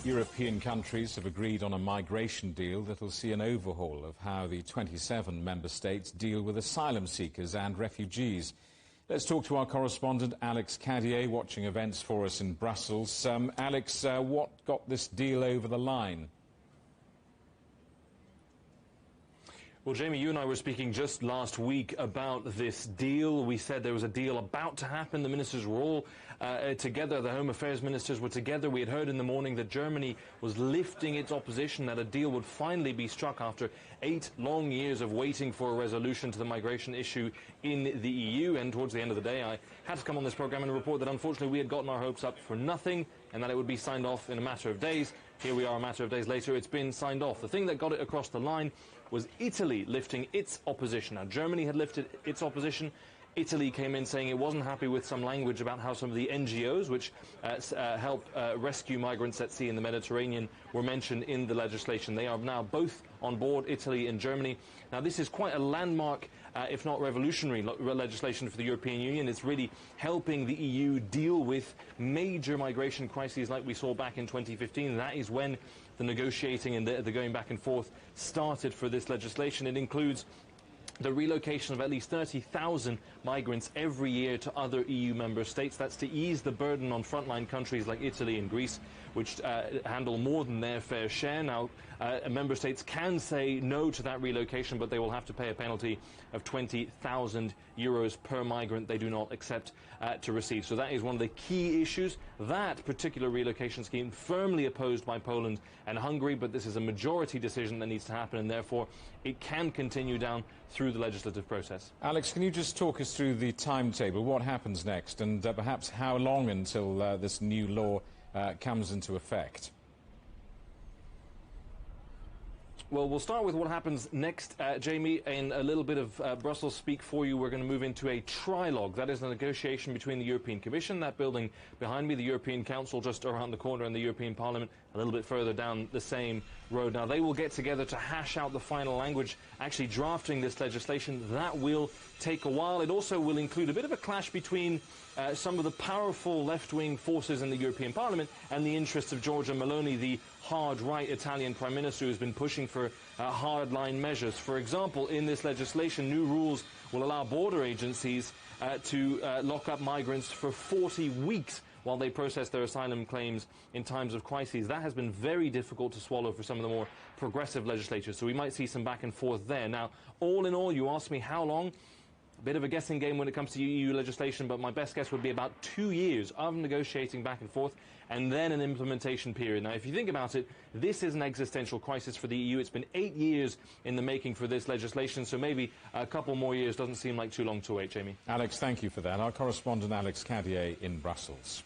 European countries have agreed on a migration deal that will see an overhaul of how the 27 member states deal with asylum seekers and refugees. Let's talk to our correspondent Alex Cadier, watching events for us in Brussels. Alex, what got this deal over the line? Well, Jamie, you and I were speaking just last week about this deal. We said there was a deal about to happen. The ministers were all together. The Home Affairs ministers were together. We had heard in the morning that Germany was lifting its opposition, that a deal would finally be struck after 8 long years of waiting for a resolution to the migration issue in the EU. And towards the end of the day, I had to come on this programme and report that unfortunately we had gotten our hopes up for nothing and that it would be signed off in a matter of days. Here we are a matter of days later. It's been signed off. The thing that got it across the line was Italy lifting its opposition. Now, Germany had lifted its opposition. Italy came in saying it wasn't happy with some language about how some of the NGOs, which help rescue migrants at sea in the Mediterranean, were mentioned in the legislation. They are now both on board, Italy and Germany. Now, this is quite a landmark, if not revolutionary, legislation for the European Union. It's really helping the EU deal with major migration crises like we saw back in 2015. That is when the negotiating and the going back and forth started for this legislation. It includes the relocation of at least 30,000 migrants every year to other EU member states. That's to ease the burden on frontline countries like Italy and Greece, which handle more than their fair share. Now, member states can say no to that relocation, but they will have to pay a penalty of 20,000 euros per migrant they do not accept to receive. So that is one of the key issues. That particular relocation scheme firmly opposed by Poland and Hungary, but this is a majority decision that needs to happen, and therefore it can continue down through the legislative process. Alex, can you just talk us through the timetable? What happens next, and perhaps how long until this new law comes into effect? Well, we'll start with what happens next, Jamie. In a little bit of Brussels speak for you, we're going to move into a trilogue. That is a negotiation between the European Commission, that building behind me, the European Council just around the corner, and the European Parliament a little bit further down the same road. Now, they will get together to hash out the final language, actually drafting this legislation. That will take a while. It also will include a bit of a clash between some of the powerful left-wing forces in the European Parliament and the interests of Giorgia Meloni, the hard-right Italian Prime Minister who's been pushing for hard-line measures. For example, in this legislation, new rules will allow border agencies to lock up migrants for 40 weeks while they process their asylum claims in times of crises. That has been very difficult to swallow for some of the more progressive legislatures, so we might see some back and forth there. Now, all in all, you ask me how long? A bit of a guessing game when it comes to EU legislation, but my best guess would be about 2 years of negotiating back and forth and then an implementation period. Now, if you think about it, this is an existential crisis for the EU. It's been 8 years in the making for this legislation, so maybe a couple more years doesn't seem like too long to wait, Jamie. Alex, thank you for that. Our correspondent Alex Cadier in Brussels.